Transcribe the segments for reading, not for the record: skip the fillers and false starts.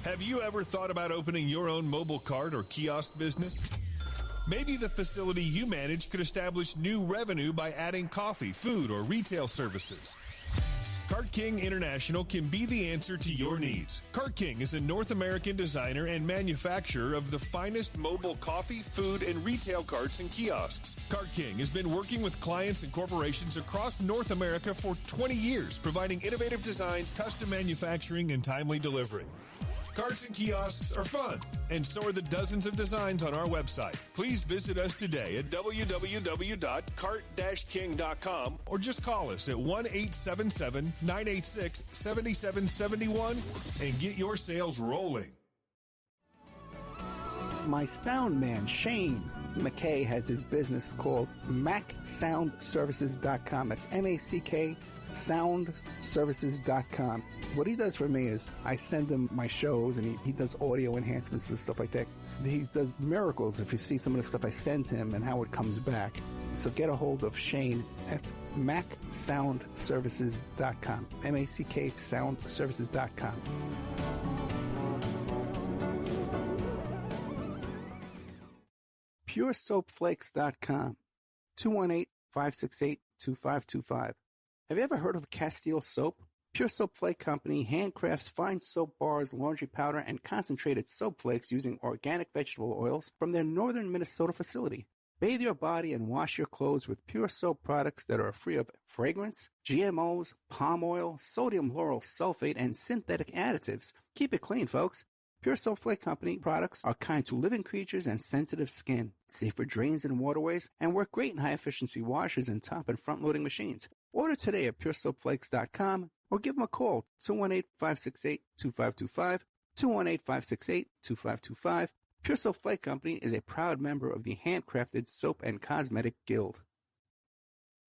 Have you ever thought about opening your own mobile cart or kiosk business? Maybe the facility you manage could establish new revenue by adding coffee, food, or retail services. Cart King International can be the answer to your needs. Cart King is a North American designer and manufacturer of the finest mobile coffee, food, and retail carts and kiosks. Cart King has been working with clients and corporations across North America for 20 years, providing innovative designs, custom manufacturing, and timely delivery. Carts and kiosks are fun, and so are the dozens of designs on our website. Please visit us today at www.cart-king.com or just call us at 1-877-986-7771 and get your sales rolling. My sound man, Shane McKay, has his business called MacSoundServices.com. That's M-A-C-K soundservices.com. What he does for me is I send him my shows, and he does audio enhancements and stuff like that. He does miracles if you see some of the stuff I send him and how it comes back. So get a hold of Shane at MacSoundServices.com. M-A-C-K soundservices.com. PureSoapFlakes.com. 218-568-2525. Have you ever heard of Castile Soap? Pure Soap Flake Company handcrafts fine soap bars, laundry powder, and concentrated soap flakes using organic vegetable oils from their northern Minnesota facility. Bathe your body and wash your clothes with pure soap products that are free of fragrance, GMOs, palm oil, sodium lauryl sulfate, and synthetic additives. Keep it clean, folks. Pure Soap Flake Company products are kind to living creatures and sensitive skin, safe for drains and waterways, and work great in high-efficiency washers and top and front-loading machines. Order today at PureSoapFlakes.com or give them a call, 218-568-2525, 218-568-2525. Pure Soap Flake Company is a proud member of the Handcrafted Soap and Cosmetic Guild.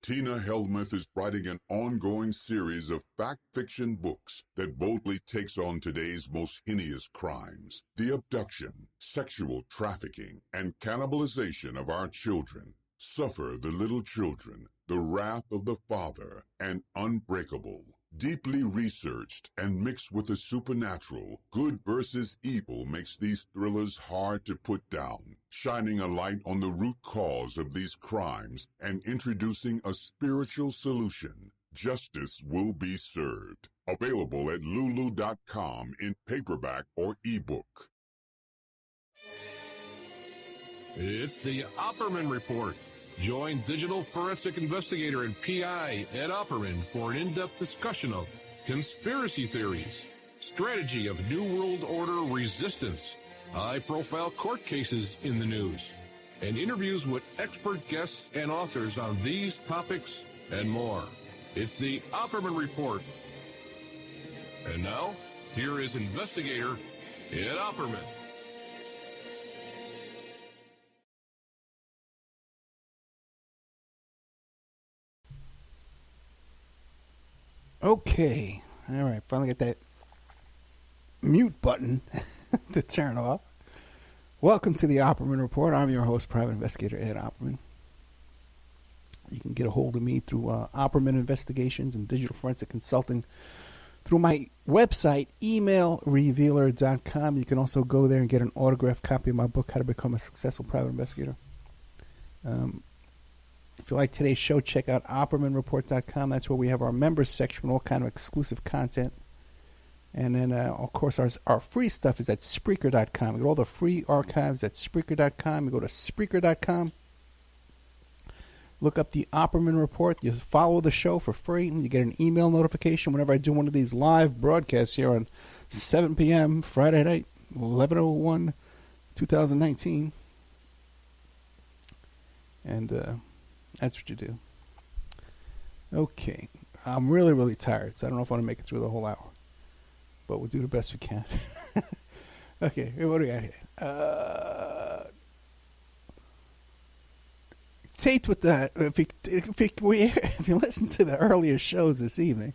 Tina Helmuth is writing an ongoing series of fact-fiction books that boldly takes on today's most heinous crimes: the abduction, sexual trafficking, and cannibalization of our children. Suffer the Little Children, The Wrath of the Father, and Unbreakable. Deeply researched and mixed with the supernatural, good versus evil makes these thrillers hard to put down, shining a light on the root cause of these crimes and introducing a spiritual solution. Justice will be served. Available at Lulu.com in paperback or ebook. It's the Opperman Report. Join digital forensic investigator and PI Ed Opperman for an in-depth discussion of conspiracy theories, strategy of New World Order resistance, high-profile court cases in the news, and interviews with expert guests and authors on these topics and more. It's the Opperman Report. And now, here is investigator Ed Opperman. Okay. All right. Finally get that mute button to turn off. Welcome to the Opperman Report. I'm your host, Private Investigator Ed Opperman. You can get a hold of me through Opperman Investigations and Digital Forensic Consulting through my website, emailrevealer.com. You can also go there and get an autographed copy of my book, How to Become a Successful Private Investigator. If you like today's show, check out OppermanReport.com. That's where we have our members section with all kind of exclusive content. And then, of course, our free stuff is at Spreaker.com. We get all the free archives at Spreaker.com. You go to Spreaker.com. Look up the Opperman Report. You follow the show for free. And you get an email notification whenever I do one of these live broadcasts here on 7 p.m. Friday night, 11/01, 2019. And that's what you do. Okay. I'm really, really tired, so I don't know if I want to make it through the whole hour. But we'll do the best we can. Okay, what do we got here? Tate with the... If you listen to the earlier shows this evening,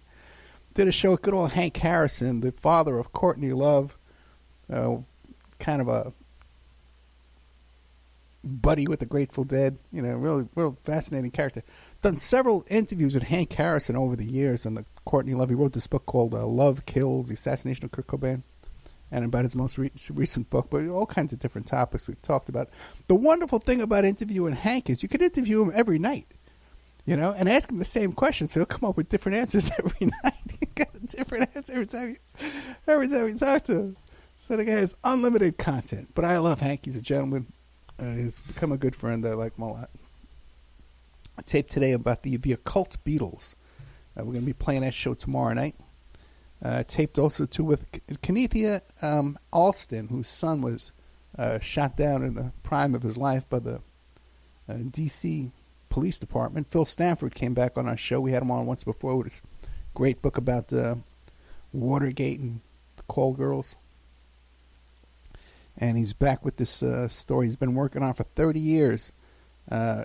did a show with good old Hank Harrison, the father of Courtney Love, kind of a buddy with the Grateful Dead, real fascinating character. Done several interviews with Hank Harrison over the years on the Courtney Love. He wrote this book called Love Kills, The Assassination of Kurt Cobain. and about his most recent book, but all kinds of different topics we've talked about. The wonderful thing about interviewing Hank is you can interview him every night, and ask him the same questions. He'll come up with different answers every night. He got a different answer every time you talk to him. So the guy has unlimited content. But I love Hank. He's a gentleman. He's become a good friend. I like him a lot. I taped today about the occult Beatles. We're going to be playing that show tomorrow night. Taped also too with Kenethia Alston, whose son was shot down in the prime of his life by the D.C. Police Department. Phil Stanford came back on our show. We had him on once before with his great book about Watergate and the call girls. And he's back with this story he's been working on for 30 years.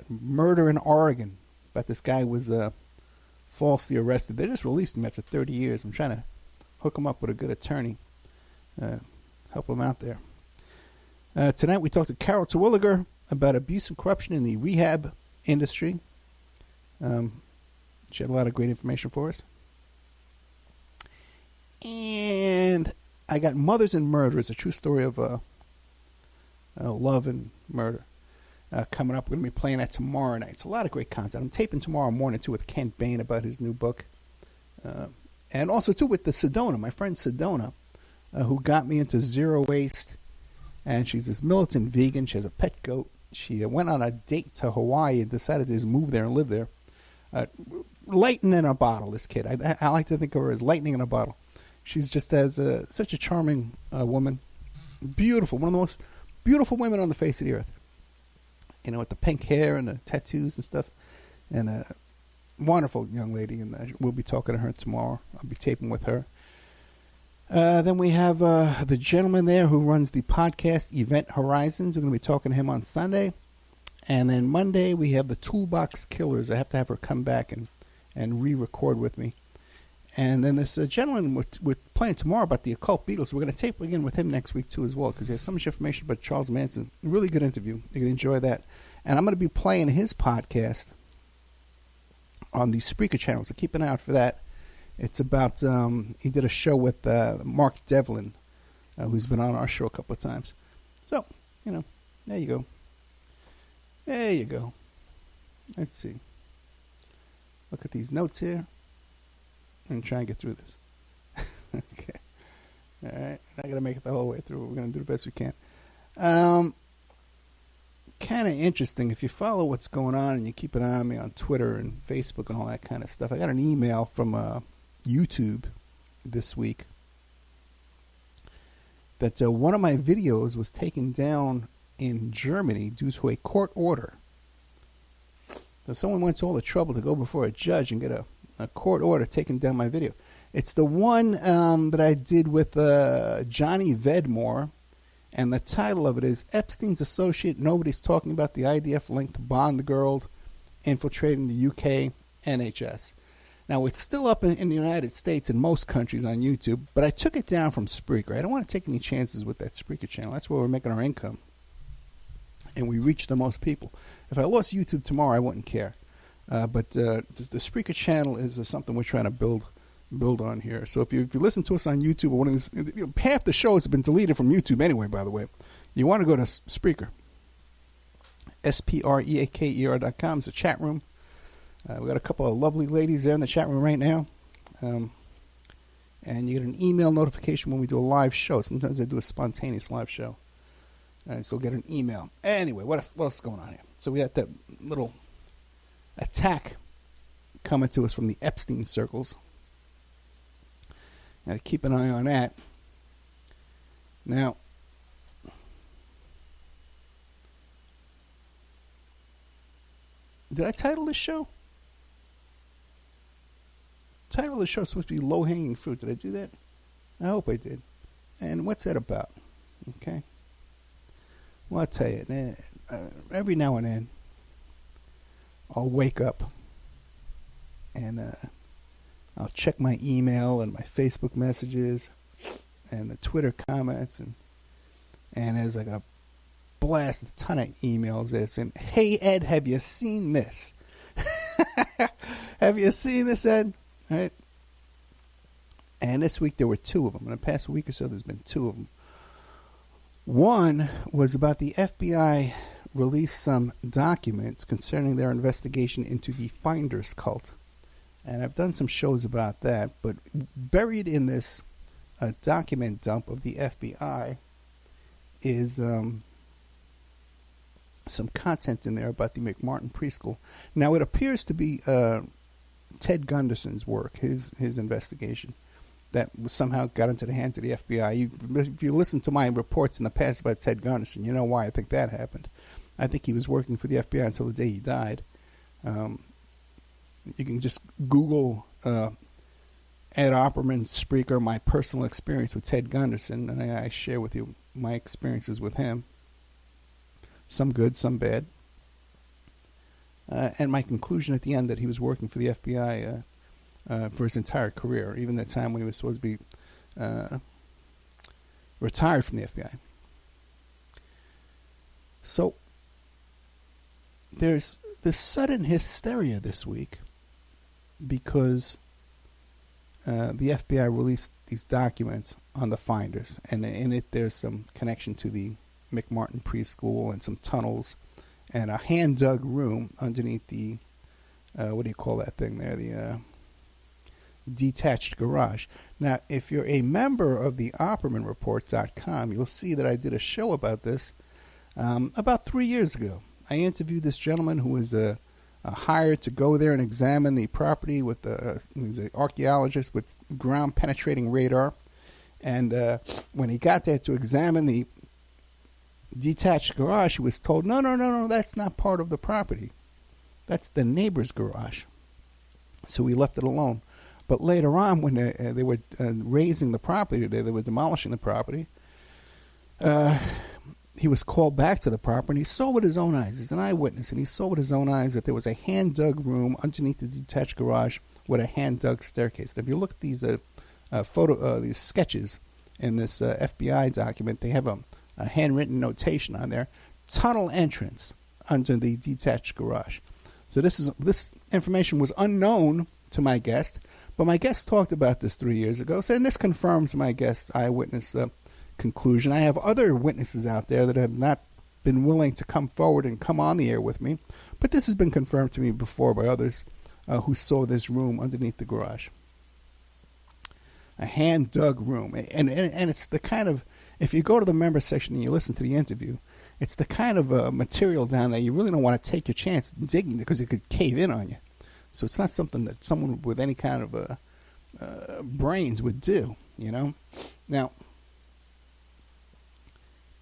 Murder in Oregon. But this guy was falsely arrested. They just released him after 30 years. I'm trying to hook him up with a good attorney. Help him out there. Tonight we talked to Carol Terwilliger about abuse and corruption in the rehab industry. She had a lot of great information for us. And I got Mothers and Murderers, a true story of love and murder, coming up. We're going to be playing that tomorrow night. It's a lot of great content. I'm taping tomorrow morning, too, with Kent Bain about his new book. And also, too, with the Sedona, my friend Sedona, who got me into zero waste. And she's this militant vegan. She has a pet goat. She went on a date to Hawaii and decided to just move there and live there. Lightning in a bottle, this kid. I like to think of her as lightning in a bottle. She's just such a charming woman. Beautiful. One of the most beautiful women on the face of the earth. With the pink hair and the tattoos and stuff. And a wonderful young lady. And we'll be talking to her tomorrow. I'll be taping with her. Then we have the gentleman there who runs the podcast Event Horizons. We're going to be talking to him on Sunday. And then Monday we have the Toolbox Killers. I have to have her come back and re-record with me. And then this gentleman we're playing tomorrow about the occult Beatles. We're going to tape again with him next week too as well, because he has so much information about Charles Manson. A really good interview. You're going to enjoy that. And I'm going to be playing his podcast on the Spreaker channel, so keep an eye out for that. It's about, he did a show with Mark Devlin, who's been on our show a couple of times. So, there you go. There you go. Let's see. Look at these notes here. I'm going to try and get through this. Okay. All right. I'm not going to make it the whole way through. We're going to do the best we can. Kind of interesting. If you follow what's going on and you keep an eye on me on Twitter and Facebook and all that kind of stuff, I got an email from YouTube this week that one of my videos was taken down in Germany due to a court order. So someone went to all the trouble to go before a judge and get a court order taking down my video. It's the one that I did with Johnny Vedmore, and the title of it is Epstein's Associate. Nobody's talking about the IDF-linked Bond girl infiltrating the UK NHS. Now, it's still up in the United States and most countries on YouTube, but I took it down from Spreaker. I don't want to take any chances with that Spreaker channel. That's where we're making our income, and we reach the most people. If I lost YouTube tomorrow, I wouldn't care. But the Spreaker channel is something we're trying to build on here. So if you listen to us on YouTube, or one of these, half the shows have been deleted from YouTube anyway, by the way. You want to go to Spreaker. SPREAKER.com is a chat room. We got a couple of lovely ladies there in the chat room right now. And you get an email notification when we do a live show. Sometimes I do a spontaneous live show. And so you'll get an email. Anyway, what else is going on here? So we got that little attack coming to us from the Epstein circles. Got to keep an eye on that. Now, did I title this show? The title of the show is supposed to be Low-Hanging Fruit. Did I do that? I hope I did. And what's that about? Okay. Well, I'll tell you. Every now and then, I'll wake up and I'll check my email and my Facebook messages and the Twitter comments, and there's like a ton of emails there saying, "Hey Ed, have you seen this? Have you seen this, Ed?" Right? And this week there were two of them. In the past week or so, there's been two of them. One was about the FBI released some documents concerning their investigation into the Finders cult. And I've done some shows about that, but buried in this document dump of the FBI is some content in there about the McMartin Preschool. Now, it appears to be Ted Gunderson's work, his investigation, that somehow got into the hands of the FBI. If you listen to my reports in the past about Ted Gunderson, you know why I think that happened. I think he was working for the FBI until the day he died. You can just Google Ed Opperman Spreaker, my personal experience with Ted Gunderson, and I share with you my experiences with him. Some good, some bad. And my conclusion at the end that he was working for the FBI for his entire career, even the time when he was supposed to be retired from the FBI. So there's this sudden hysteria this week because the FBI released these documents on the Finders, and in it there's some connection to the McMartin Preschool and some tunnels and a hand-dug room underneath the, what do you call that thing there, the detached garage. Now, if you're a member of the OppermanReport.com, you'll see that I did a show about this about 3 years ago. I interviewed this gentleman who was hired to go there and examine the property with he's an archaeologist with ground-penetrating radar. And when he got there to examine the detached garage, he was told, no, that's not part of the property. That's the neighbor's garage. So we left it alone. But later on, when they were raising the property, they were demolishing the property, he was called back to the property, and he saw with his own eyes. He's an eyewitness, and he saw with his own eyes that there was a hand-dug room underneath the detached garage with a hand-dug staircase. And if you look at these these sketches in this FBI document, they have a handwritten notation on there: tunnel entrance under the detached garage. So this information was unknown to my guest, but my guest talked about this 3 years ago. So, and this confirms my guest's eyewitness conclusion. I have other witnesses out there that have not been willing to come forward and come on the air with me, but this has been confirmed to me before by others who saw this room underneath the garage. A hand-dug room. And it's the kind of, if you go to the member section and you listen to the interview, it's the kind of material down there you really don't want to take your chance digging because it could cave in on you. So it's not something that someone with any kind of brains would do, you know. Now,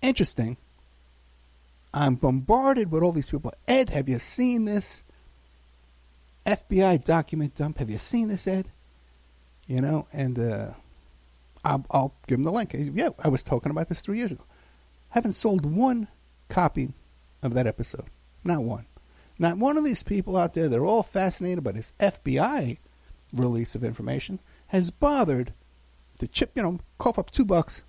interesting, I'm bombarded with all these people. Ed, have you seen this FBI document dump? Have you seen this, Ed? You know, and I'll give him the link. Yeah, I was talking about this 3 years ago. Haven't sold one copy of that episode. Not one. Not one of these people out there that are all fascinated by this FBI release of information has bothered to cough up $2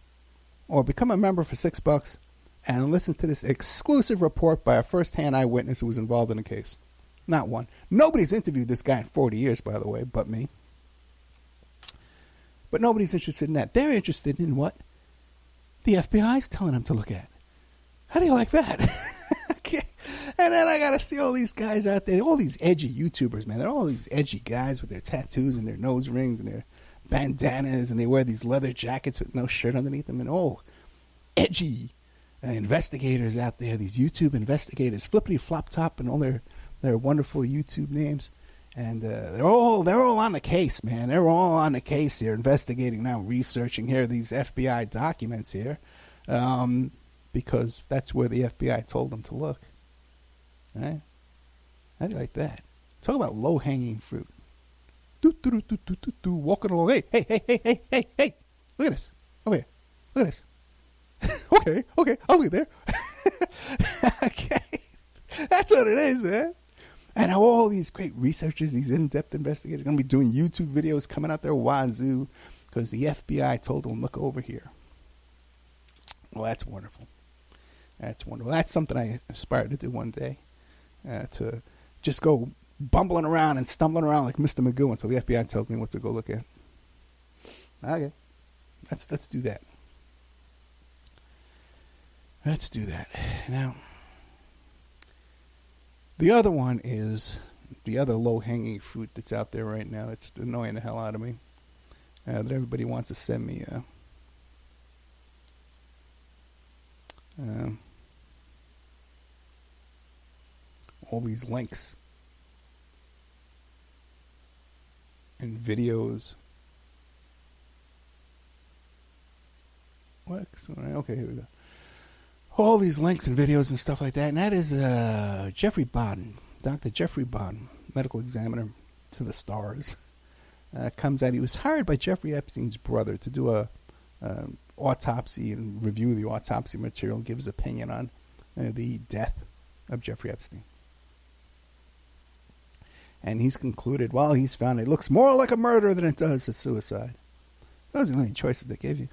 or become a member for $6 and listen to this exclusive report by a first-hand eyewitness who was involved in the case. Not one. Nobody's interviewed this guy in 40 years, by the way, but me. But nobody's interested in that. They're interested in what the FBI's telling them to look at. How do you like that? Okay. And then I got to see all these guys out there, all these edgy YouTubers, man. They're all these edgy guys with their tattoos and their nose rings and their bandanas, and they wear these leather jackets with no shirt underneath them, and all edgy investigators out there, these YouTube investigators, Flippity Flop Top and all their wonderful YouTube names. And they're all on the case, man. They're all on the case here, investigating now, researching here these FBI documents here, because that's where the FBI told them to look. Right? I like that. Talk about low-hanging fruit. Walking along. Hey! Look at this. Over here. Look at this. Okay. I'll be there. Okay. That's what it is, man. And all these great researchers, these in-depth investigators, are going to be doing YouTube videos coming out there wazoo because the FBI told them, look over here. Well, that's wonderful. That's something I aspire to do one day, to just go bumbling around and stumbling around like Mr. Magoo until the FBI tells me what to go look at. Okay. Let's do that. Let's do that. Now, the other one is the other low-hanging fruit that's out there right now that's annoying the hell out of me. That everybody wants to send me all these links and videos. What? Okay, here we go. All these links and videos and stuff like that. And that is Jeffrey Bodden, Dr. Jeffrey Bodden, medical examiner to the stars. Comes out. He was hired by Jeffrey Epstein's brother to do a autopsy and review the autopsy material and give his opinion on the death of Jeffrey Epstein. And he's concluded, well, he's found it looks more like a murder than it does a suicide. Those are the only choices they gave you.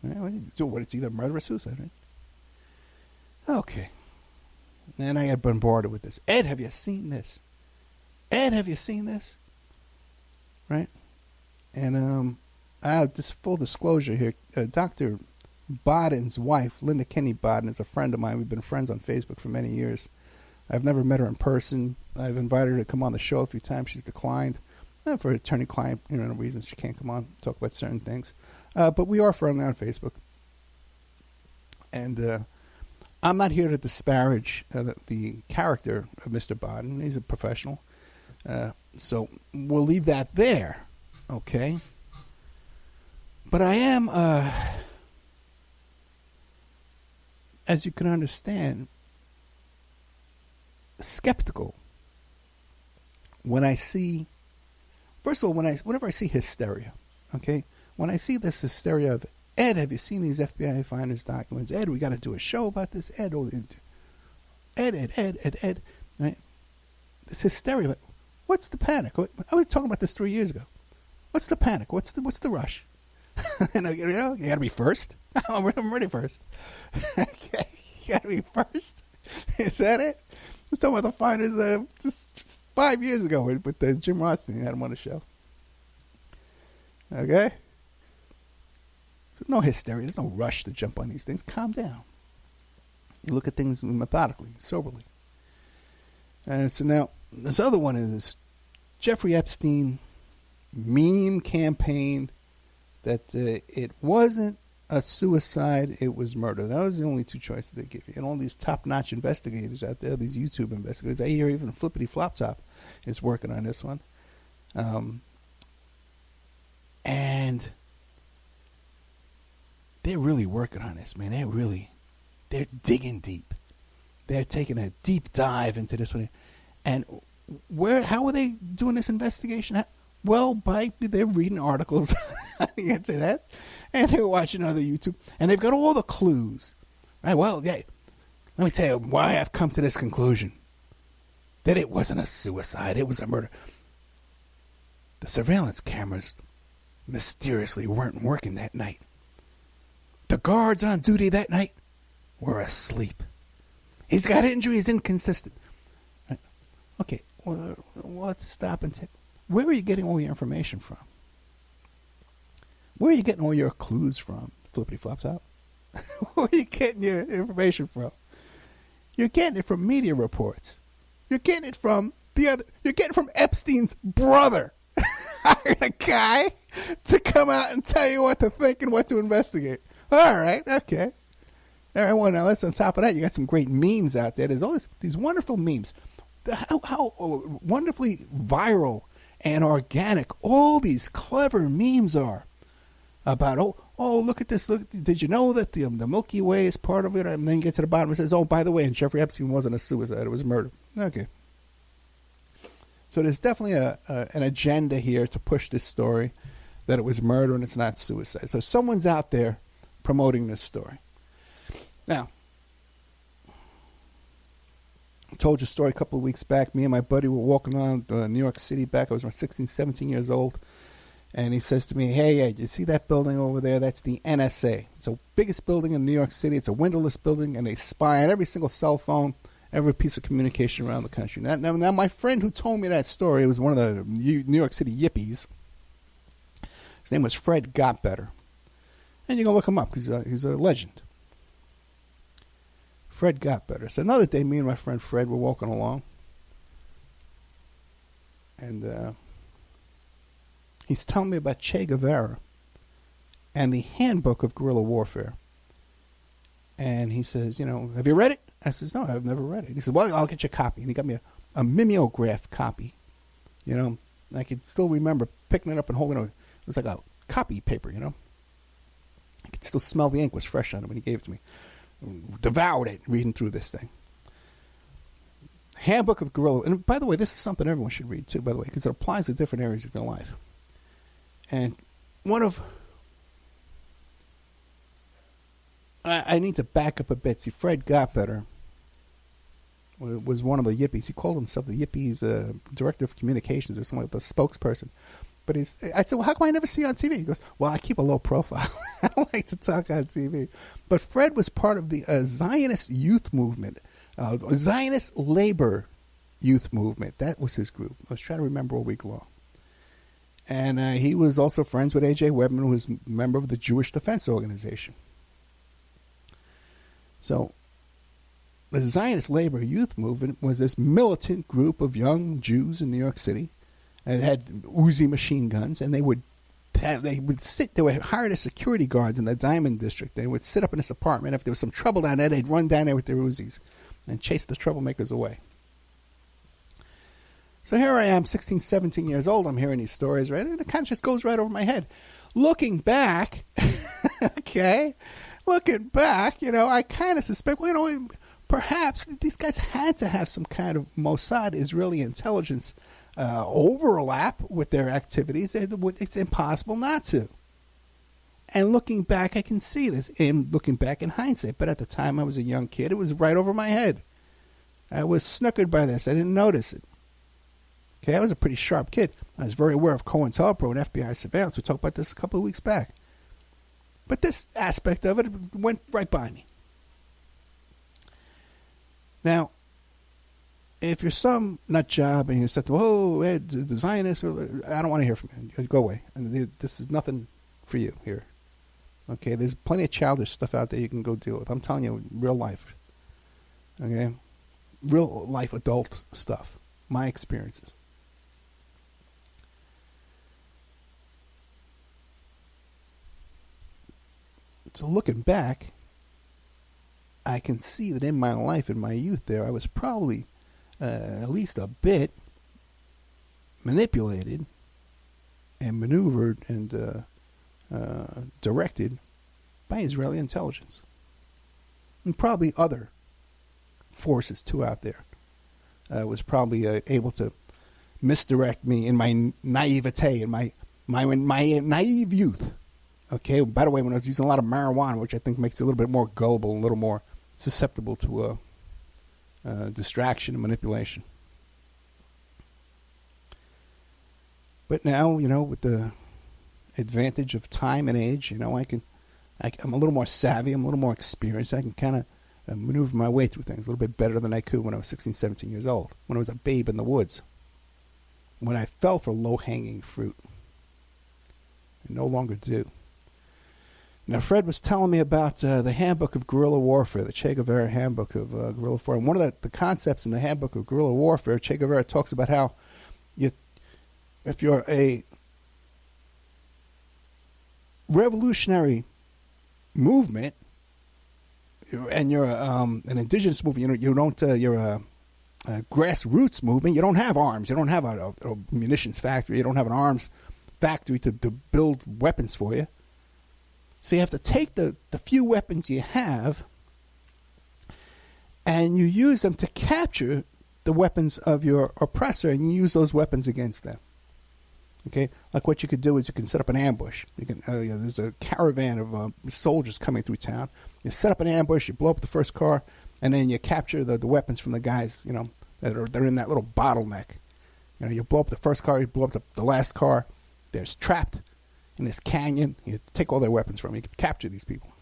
What, it's either murder or suicide, right? Okay. And I got bombarded with this. Ed, have you seen this? Ed, have you seen this? Right? And just full disclosure here, Dr. Bodden's wife, Linda Kenny Bodden, is a friend of mine. We've been friends on Facebook for many years. I've never met her in person. I've invited her to come on the show a few times. She's declined for attorney-client reasons. She can't come on talk about certain things. But we are friendly on Facebook. And I'm not here to disparage the character of Mr. Bodden. He's a professional. So we'll leave that there. Okay? But I am, as you can understand, skeptical when I see, first of all, whenever I see hysteria, okay? When I see this hysteria of, Ed, have you seen these FBI finders documents? Ed, we got to do a show about this. Ed, right? This hysteria. What's the panic? I was talking about this 3 years ago. What's the panic? What's the rush? And you got to be first. I'm ready first. Okay, you got to be first. Is that it? I was talking about the finders just 5 years ago with Jim Rothstein. Had him on the show. Okay. So no hysteria. There's no rush to jump on these things. Calm down. You look at things methodically, soberly. And so now, this other one is Jeffrey Epstein meme campaign that it wasn't a suicide, it was murder. That was the only two choices they give you. And all these top-notch investigators out there, these YouTube investigators, I hear even Flippity Flop Top is working on this one. And they're really working on this, man. They're digging deep. They're taking a deep dive into this one. And how are they doing this investigation? Well, they're reading articles on the internet, and they're watching other YouTube, and they've got all the clues. Right? Well, yeah, let me tell you why I've come to this conclusion. That it wasn't a suicide, it was a murder. The surveillance cameras mysteriously weren't working that night. The guards on duty that night were asleep. He's got injuries, inconsistent. Right? Okay, well, let's stop and take. Where are you getting all your information from? Where are you getting all your clues from, Flippity Flop Top? Where are you getting your information from? You're getting it from media reports. You're getting it from you're getting it from Epstein's brother. Hired a guy to come out and tell you what to think and what to investigate. All right, okay. All right, well, now let's on top of that, you got some great memes out there. There's all these wonderful memes. How wonderfully viral and organic all these clever memes are about, look at this. Look, did you know that the Milky Way is part of it? And then you get to the bottom and says, oh, by the way, and Jeffrey Epstein wasn't a suicide. It was murder. Okay. So there's definitely an agenda here to push this story that it was murder and it's not suicide. So someone's out there promoting this story. Now, I told you a story a couple of weeks back. Me and my buddy were walking around New York City back. I was around 16, 17 years old. And he says to me, hey, you see that building over there? That's the NSA. It's the biggest building in New York City. It's a windowless building, and they spy on every single cell phone, every piece of communication around the country. Now, my friend who told me that story was one of the New York City yippies. His name was Fred Gotbetter. And you can look him up because he's a legend. Fred got better. So another day, me and my friend Fred were walking along, and he's telling me about Che Guevara and the Handbook of Guerrilla Warfare. And he says, have you read it? I says, no, I've never read it. He says, well, I'll get you a copy. And he got me a mimeographed copy. I could still remember picking it up and holding it. It was like a copy paper, I could still smell the ink was fresh on it when he gave it to me. Devoured it, reading through this thing. Handbook of Guerrilla. And by the way, this is something everyone should read too, by the way, because it applies to different areas of your life. And I need to back up a bit. See, Fred got better. Was one of the Yippies. He called himself the Yippies Director of Communications or something like the spokesperson. But I said, well, how come I never see you on TV? He goes, well, I keep a low profile. I don't like to talk on TV. But Fred was part of the Zionist youth movement, Zionist labor youth movement. That was his group. I was trying to remember all week long. And he was also friends with A.J. Webman, who was a member of the Jewish Defense Organization. So the Zionist labor youth movement was this militant group of young Jews in New York City. And it had Uzi machine guns, and they would hire the security guards in the Diamond District. They would sit up in this apartment. If there was some trouble down there, they'd run down there with their Uzis and chase the troublemakers away. So here I am, 16, 17 years old. I'm hearing these stories, right? And it kind of just goes right over my head. Looking back, I kind of suspect, perhaps these guys had to have some kind of Mossad Israeli intelligence overlap with their activities. It's impossible not to. And looking back, I can see this. And looking back in hindsight, but at the time I was a young kid, it was right over my head. I was snookered by this. I didn't notice it. Okay, I was a pretty sharp kid. I was very aware of COINTELPRO and FBI surveillance. We talked about this a couple of weeks back. But this aspect of it went right by me. Now, if you're some nut job and you said, "Whoa, Ed, the Zionist," I don't want to hear from you. Go away. And this is nothing for you here. Okay, there's plenty of childish stuff out there you can go deal with. I'm telling you, real life. Okay, real life adult stuff. My experiences. So looking back, I can see that in my life, in my youth there, I was probably at least a bit manipulated and maneuvered and directed by Israeli intelligence. And probably other forces too out there. Was probably able to misdirect me in my naivete, in my naive youth. Okay, by the way, when I was using a lot of marijuana, which I think makes you a little bit more gullible, a little more susceptible to distraction and manipulation. But now, with the advantage of time and age, I'm a little more savvy, I'm a little more experienced. I can kind of maneuver my way through things a little bit better than I could when I was 16, 17 years old, when I was a babe in the woods, when I fell for low-hanging fruit. I no longer do. Now, Fred was telling me about the Handbook of Guerrilla Warfare, the Che Guevara Handbook of Guerrilla Warfare. And one of the concepts in the Handbook of Guerrilla Warfare, Che Guevara talks about how if you're a revolutionary movement and you're an indigenous movement, you're a grassroots movement, you don't have arms, you don't have a munitions factory, you don't have an arms factory to build weapons for you. So you have to take the few weapons you have and you use them to capture the weapons of your oppressor and you use those weapons against them. Okay? Like what you could do is you can set up an ambush. You can there's a caravan of soldiers coming through town. You set up an ambush, you blow up the first car, and then you capture the weapons from the guys, they're in that little bottleneck. You blow up the first car, you blow up the last car. There's trapped in this canyon. You take all their weapons from them. You can capture these people.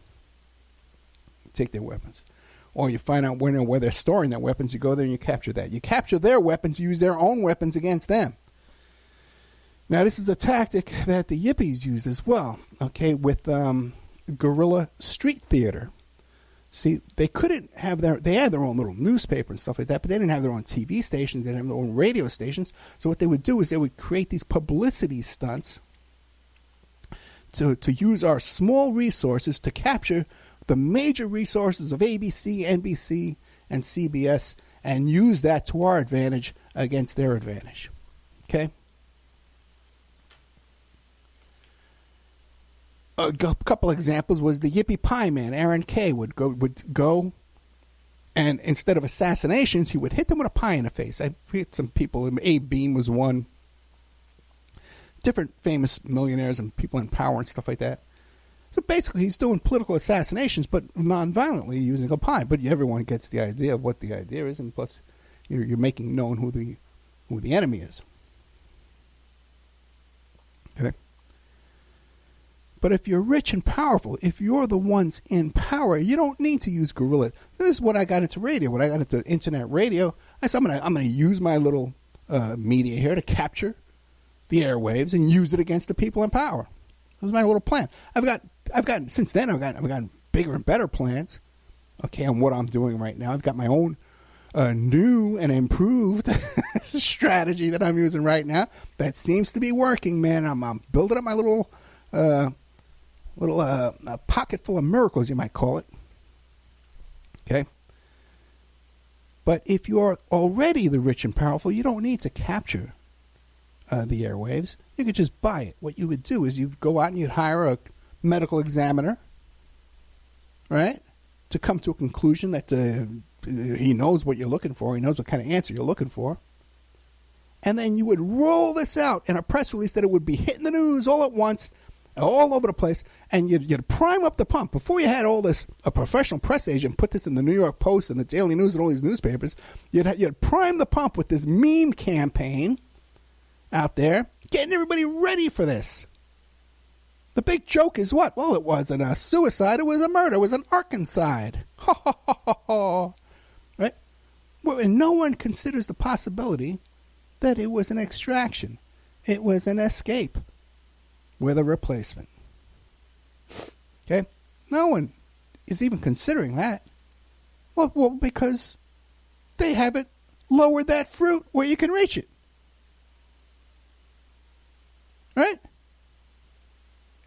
You take their weapons. Or you find out where they're storing their weapons. You go there and you capture that. You capture their weapons. You use their own weapons against them. Now, this is a tactic that the Yippies use as well, okay, with guerrilla street theater. See, they couldn't have they had their own little newspaper and stuff like that, but they didn't have their own TV stations, they didn't have their own radio stations. So what they would do is they would create these publicity stunts to use our small resources to capture the major resources of ABC, NBC, and CBS and use that to our advantage against their advantage. Okay? A couple examples was the Yippie Pie Man, Aaron Kay, would go, and instead of assassinations, he would hit them with a pie in the face. I hit some people. Abe Beam was one. Different famous millionaires and people in power and stuff like that. So basically, he's doing political assassinations, but non-violently using a pie. But everyone gets the idea of what the idea is, and plus, you're making known who the enemy is. Okay. But if you're rich and powerful, if you're the ones in power, you don't need to use guerrilla. This is what I got into radio. When I got into internet radio, I said I'm gonna use my little media here to capture the airwaves and use it against the people in power. That was my little plan. I've gotten since then. I've gotten bigger and better plans. Okay, on what I'm doing right now. I've got my own new and improved strategy that I'm using right now that seems to be working. Man, I'm building up my little a pocket full of miracles, you might call it. Okay? But if you're already the rich and powerful, you don't need to capture the airwaves. You could just buy it. What you would do is you'd go out and you'd hire a medical examiner, right, to come to a conclusion that he knows what you're looking for. He knows what kind of answer you're looking for. And then you would roll this out in a press release that it would be hitting the news all at once, all over the place, and you'd prime up the pump. Before you had all this, a professional press agent put this in the New York Post and the Daily News and all these newspapers, you'd prime the pump with this meme campaign out there, getting everybody ready for this. The big joke is what? Well, it wasn't a suicide, it was a murder, it was an arkancide. Ha ha ha ha ha. Right? Well, and no one considers the possibility that it was an extraction. It was an escape with a replacement. Okay? No one is even considering that. Well, because they haven't lowered that fruit where you can reach it. Right?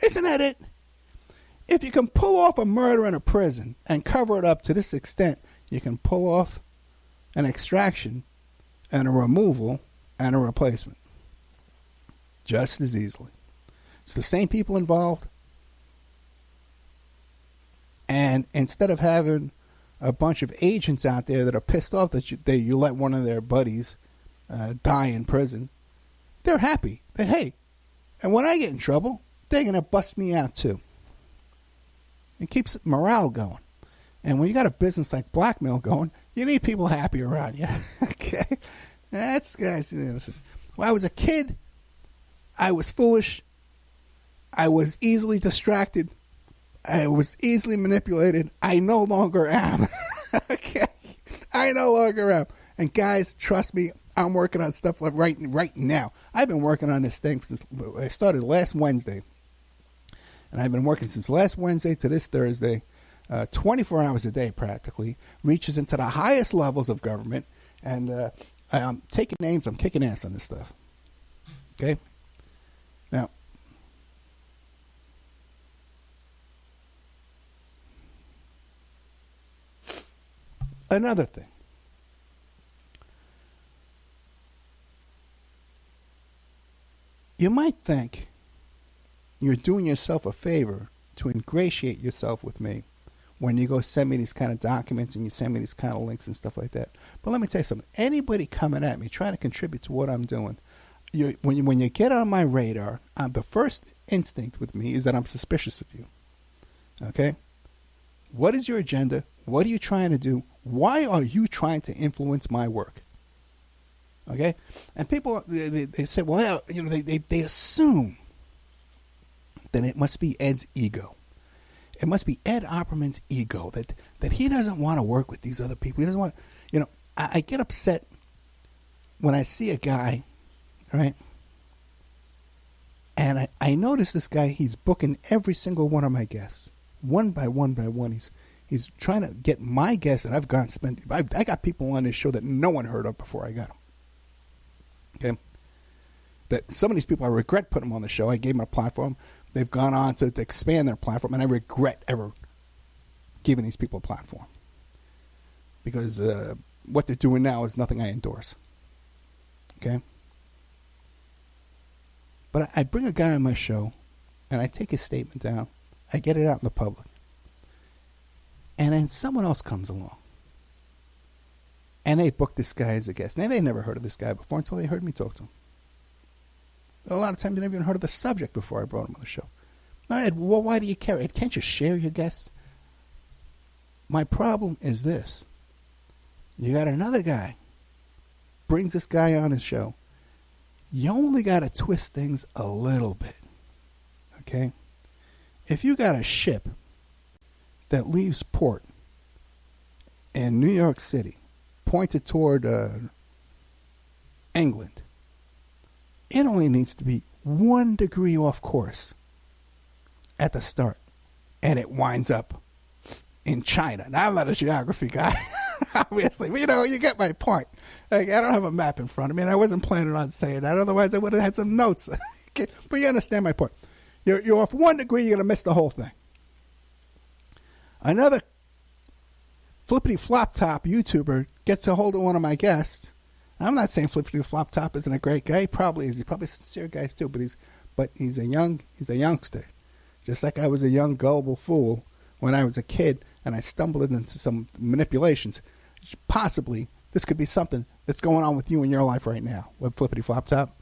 Isn't that it? If you can pull off a murder in a prison and cover it up to this extent, you can pull off an extraction and a removal and a replacement just as easily. It's the same people involved. And instead of having a bunch of agents out there that are pissed off that you let one of their buddies die in prison, they're happy that, hey, and when I get in trouble, they're going to bust me out too. It keeps morale going. And when you got a business like blackmail going, you need people happy around you. Okay? That's, guys, listen. When I was a kid, I was foolish. I was easily distracted. I was easily manipulated. I no longer am. Okay? I no longer am. And guys, trust me, I'm working on stuff like right now. I've been working on this thing since I started last Wednesday. And I've been working since last Wednesday to this Thursday, 24 hours a day practically, reaches into the highest levels of government. And I'm taking names, I'm kicking ass on this stuff. Okay? Now, another thing. You might think you're doing yourself a favor to ingratiate yourself with me when you go send me these kind of documents and you send me these kind of links and stuff like that. But let me tell you something. Anybody coming at me trying to contribute to what I'm doing, when you get on my radar, the first instinct with me is that I'm suspicious of you. Okay? What is your agenda? What are you trying to do? Why are you trying to influence my work? Okay? And people, they say, well, you know, they assume that it must be Ed's ego. It must be Ed Opperman's ego that he doesn't want to work with these other people. He doesn't want, you know, I get upset when I see a guy, right? And I notice this guy, he's booking every single one of my guests. One by one by one, He's trying to get my guests that I've gone spent. I got people on this show that no one heard of before I got them. Okay, that some of these people I regret putting them on the show. I gave them a platform. They've gone on to expand their platform, and I regret ever giving these people a platform because what they're doing now is nothing I endorse. Okay, but I bring a guy on my show, and I take his statement down. I get it out in the public, and then someone else comes along, and they book this guy as a guest. Now, they never heard of this guy before until they heard me talk to him. A lot of times they never even heard of the subject before I brought him on the show. Now, Ed, well, why do you care? Ed, can't you share your guests? My problem is this. You got another guy, brings this guy on his show. You only got to twist things a little bit, okay? If you got a ship that leaves port in New York City, pointed toward England, it only needs to be 1 degree off course at the start, and it winds up in China. Now, I'm not a geography guy, obviously, but you get my point. Like, I don't have a map in front of me, and I wasn't planning on saying that. Otherwise, I would have had some notes. Okay? But you understand my point. You're off 1 degree, you're going to miss the whole thing. Another flippity-flop-top YouTuber gets a hold of one of my guests. I'm not saying flippity-flop-top isn't a great guy. He probably is. He's probably a sincere guy too, but he's a youngster. Just like I was a young gullible fool when I was a kid and I stumbled into some manipulations. Possibly this could be something that's going on with you in your life right now with flippity-flop-top.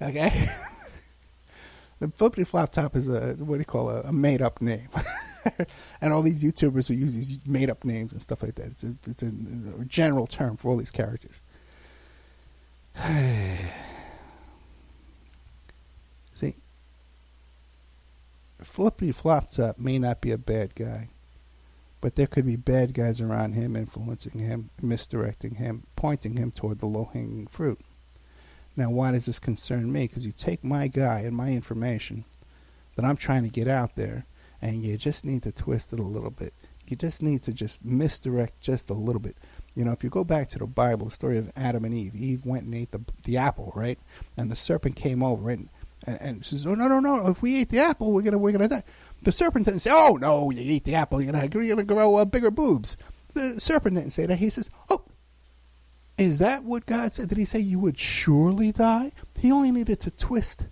Okay? The flippity-flop-top is a made-up name. And all these YouTubers who use these made-up names and stuff like that. It's a general term for all these characters. See, Flippity-Flop-Top may not be a bad guy, but there could be bad guys around him influencing him, misdirecting him, pointing him toward the low-hanging fruit. Now, why does this concern me? Because you take my guy and my information that I'm trying to get out there, and you just need to twist it a little bit. You just need to just misdirect just a little bit. If you go back to the Bible, the story of Adam and Eve, Eve went and ate the apple, right? And the serpent came over and says, "Oh, no! If we eat the apple, we're gonna die." The serpent didn't say, "Oh no, you eat the apple, you're gonna grow bigger boobs." The serpent didn't say that. He says, "Oh, is that what God said? Did He say you would surely die?" He only needed to twist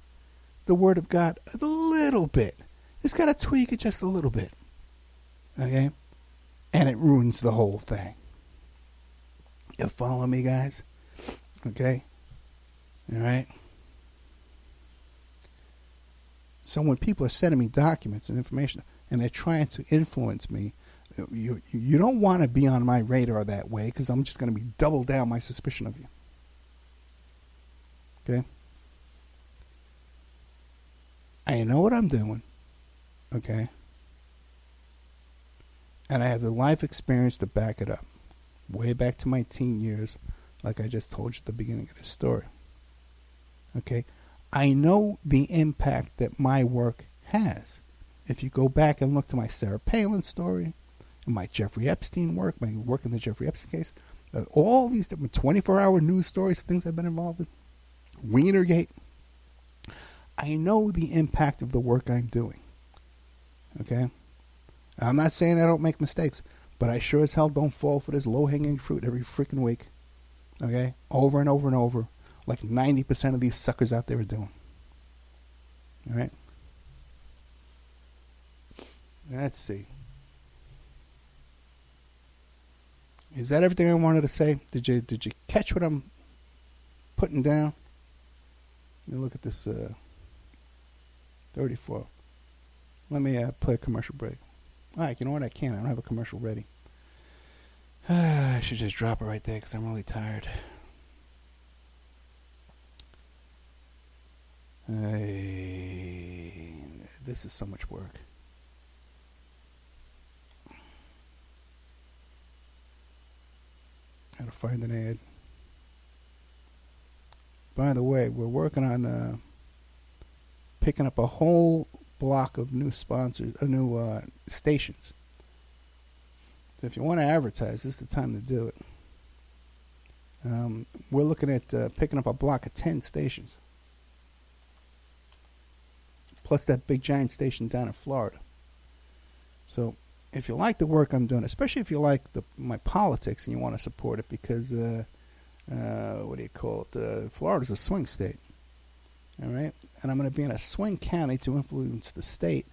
the word of God a little bit. Just gotta tweak it just a little bit, okay? And it ruins the whole thing. You follow me, guys? Okay? All right? So when people are sending me documents and information and they're trying to influence me, you don't want to be on my radar that way because I'm just going to be double down my suspicion of you. Okay? I know what I'm doing. Okay? And I have the life experience to back it up. Way back to my teen years, like I just told you at the beginning of this story. Okay? I know the impact that my work has. If you go back and look to my Sarah Palin story, and my Jeffrey Epstein work, my work in the Jeffrey Epstein case, all these different 24-hour news stories, things I've been involved in, Wienergate, I know the impact of the work I'm doing. Okay? I'm not saying I don't make mistakes, but I sure as hell don't fall for this low-hanging fruit every freaking week. Okay? Over and over and over, like 90% of these suckers out there are doing. All right? Let's see. Is that everything I wanted to say? Did you catch what I'm putting down? Let me look at this 34. Let me play a commercial break. All right, you know what? I can't. I don't have a commercial ready. I should just drop it right there because I'm really tired. This is so much work. How to find an ad. By the way, we're working on picking up a whole block of new sponsors, new stations. So if you want to advertise, this is the time to do it. We're looking at picking up a block of 10 stations. Plus that big giant station down in Florida. So if you like the work I'm doing, especially if you like my politics and you want to support it, because, Florida's a swing state. All right? And I'm going to be in a swing county to influence the state,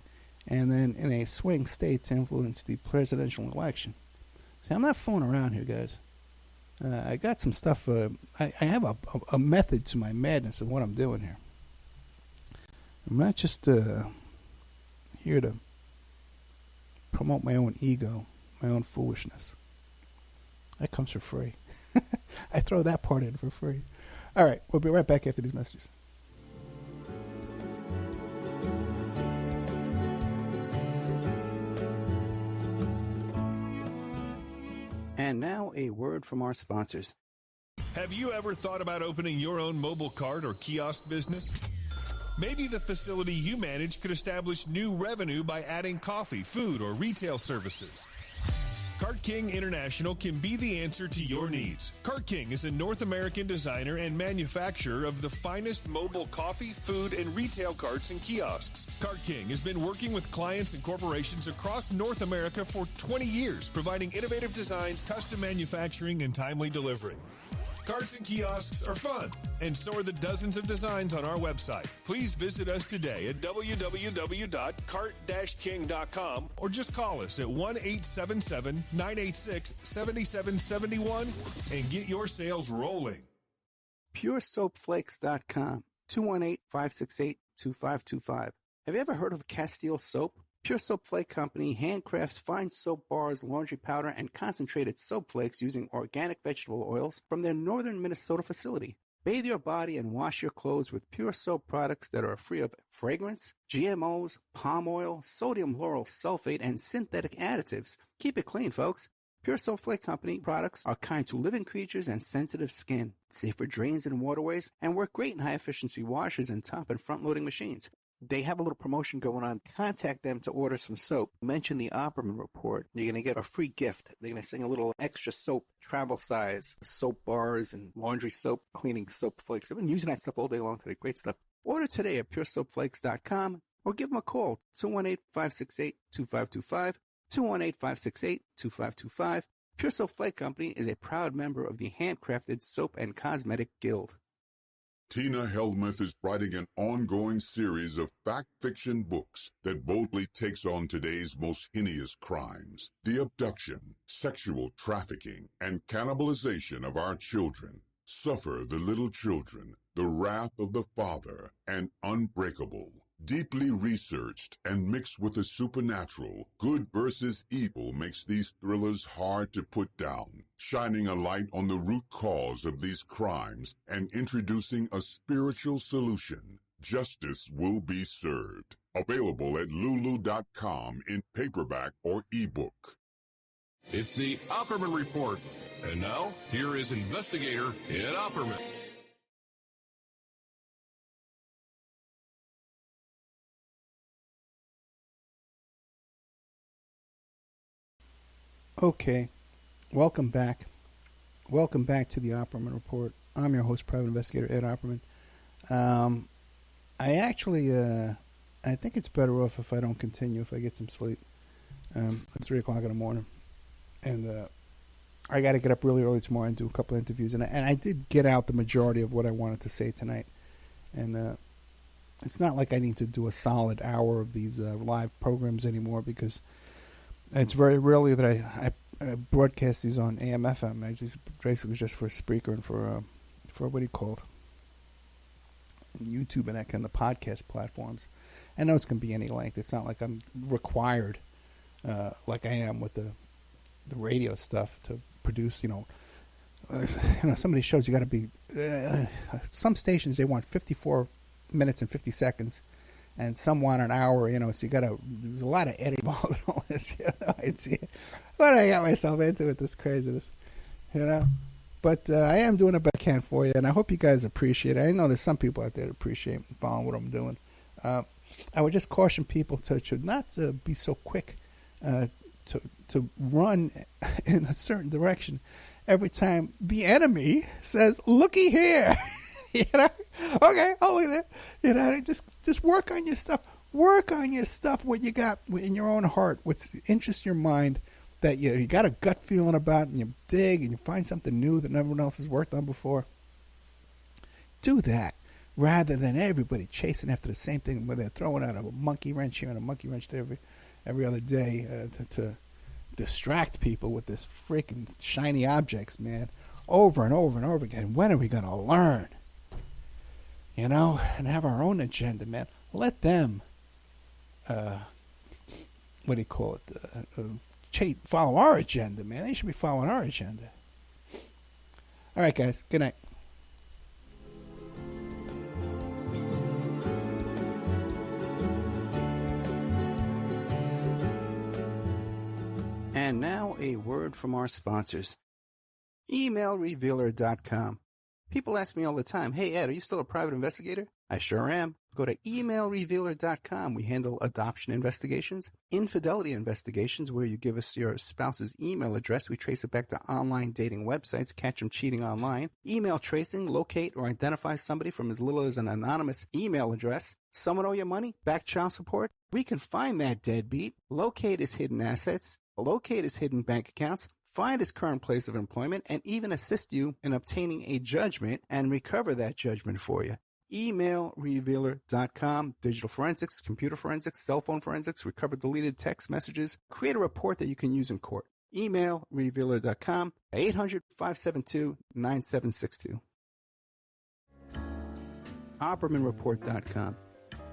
and then in a swing state to influence the presidential election. See, I'm not fooling around here, guys. I got some stuff. I have a method to my madness of what I'm doing here. I'm not just here to promote my own ego, my own foolishness. That comes for free. I throw that part in for free. All right, we'll be right back after these messages. And now a word from our sponsors. Have you ever thought about opening your own mobile cart or kiosk business? Maybe the facility you manage could establish new revenue by adding coffee, food, or retail services. Cart King International can be the answer to your needs. Cart King is a North American designer and manufacturer of the finest mobile coffee, food, and retail carts and kiosks. Cart King has been working with clients and corporations across North America for 20 years, providing innovative designs, custom manufacturing, and timely delivery. Carts and kiosks are fun, and so are the dozens of designs on our website. Please visit us today at www.cart-king.com or just call us at 1-877-986-7771 and get your sales rolling. PureSoapFlakes.com, 218-568-2525. Have you ever heard of Castile Soap? Pure Soap Flake Company handcrafts fine soap bars, laundry powder, and concentrated soap flakes using organic vegetable oils from their northern Minnesota facility. Bathe your body and wash your clothes with Pure Soap products that are free of fragrance, GMOs, palm oil, sodium lauryl sulfate, and synthetic additives. Keep it clean, folks. Pure Soap Flake Company products are kind to living creatures and sensitive skin, safe for drains and waterways, and work great in high-efficiency washers and top and front-loading machines. They have a little promotion going on. Contact them to order some soap. Mention the Opperman Report. You're going to get a free gift. They're going to send a little extra soap, travel size, soap bars and laundry soap, cleaning soap flakes. I've been using that stuff all day long today. Great stuff. Order today at puresoapflakes.com or give them a call, 218-568-2525, 218-568-2525. Pure Soap Flake Company is a proud member of the Handcrafted Soap and Cosmetic Guild. Tina Helmuth is writing an ongoing series of fact-fiction books that boldly takes on today's most heinous crimes: the abduction, sexual trafficking, and cannibalization of our children. Suffer the Little Children, The Wrath of the Father, and Unbreakable. Deeply researched and mixed with the supernatural, good versus evil makes these thrillers hard to put down, shining a light on the root cause of these crimes and introducing a spiritual solution. Justice will be served. Available at lulu.com in paperback or ebook. It's the Opperman Report. And now, here is investigator Ed Opperman. Okay, welcome back. Welcome back to the Opperman Report. I'm your host, Private Investigator Ed Opperman. I actually, I think it's better off if I don't continue, if I get some sleep. It's 3 o'clock in the morning, and I got to get up really early tomorrow and do a couple of interviews. And I did get out the majority of what I wanted to say tonight. And it's not like I need to do a solid hour of these live programs anymore, because it's very rarely that I broadcast these on AM/FM. I just basically just for Spreaker and for what do you call it, YouTube and that kind of podcast platforms. I know it's going to be any length. It's not like I'm required, like I am with the radio stuff, to produce. Some of these shows you got to be. Some stations they want 54 minutes and 50 seconds. And some want an hour, so you there's a lot of editing involved in all this, What I got myself into with this craziness, But I am doing the best I can for you, and I hope you guys appreciate it. I know there's some people out there that appreciate following what I'm doing. I would just caution people to not be so quick to run in a certain direction every time the enemy says, "Looky here." You know? Okay, I'll look there. You know, just work on your stuff. Work on your stuff, what you got in your own heart, what's interests your mind, that you got a gut feeling about, and you dig and you find something new that no one else has worked on before. Do that rather than everybody chasing after the same thing, where they're throwing out a monkey wrench here and a monkey wrench there every other day to distract people with this freaking shiny objects, man, over and over and over again. When are we going to learn? You know, and have our own agenda, man. Let them, what do you call it, follow our agenda, man. They should be following our agenda. All right, guys. Good night. And now a word from our sponsors. EmailRevealer.com. People ask me all the time, "Hey, Ed, are you still a private investigator?" I sure am. Go to emailrevealer.com. We handle adoption investigations, infidelity investigations, where you give us your spouse's email address. We trace it back to online dating websites, catch them cheating online. Email tracing, locate or identify somebody from as little as an anonymous email address. Someone owe you money? Back child support? We can find that deadbeat, locate his hidden assets, locate his hidden bank accounts, find his current place of employment, and even assist you in obtaining a judgment and recover that judgment for you. EmailRevealer.com. Digital forensics, computer forensics, cell phone forensics, recover deleted text messages. Create a report that you can use in court. EmailRevealer.com. 800-572-9762. OppermanReport.com.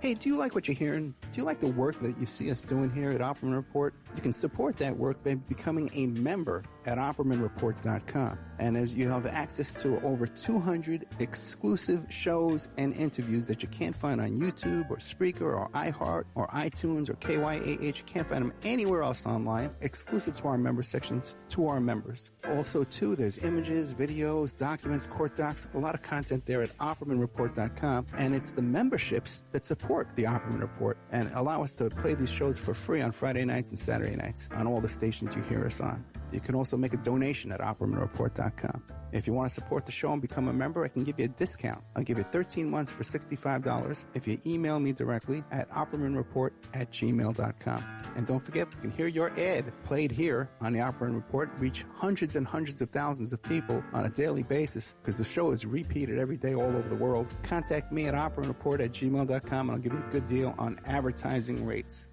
Hey, do you like what you're hearing? Do you like the work that you see us doing here at Opperman Report? You can support that work by becoming a member at OppermanReport.com. And as you have access to over 200 exclusive shows and interviews that you can't find on YouTube or Spreaker or iHeart or iTunes or KYAH. You can't find them anywhere else online, exclusive to our member sections, to our members. Also, too, there's images, videos, documents, court docs, a lot of content there at OppermanReport.com. And it's the memberships that support the Opperman Report and allow us to play these shows for free on Friday nights and Saturday nights on all the stations you hear us on. You can also make a donation at OppermanReport.com. If you want to support the show and become a member, I can give you a discount. I'll give you 13 months for $65 if you email me directly at OppermanReport@gmail.com. And don't forget, you can hear your ad played here on the Opperman Report, reach hundreds and hundreds of thousands of people on a daily basis because the show is repeated every day all over the world. Contact me at OppermanReport@gmail.com and I'll give you a good deal on advertising rates.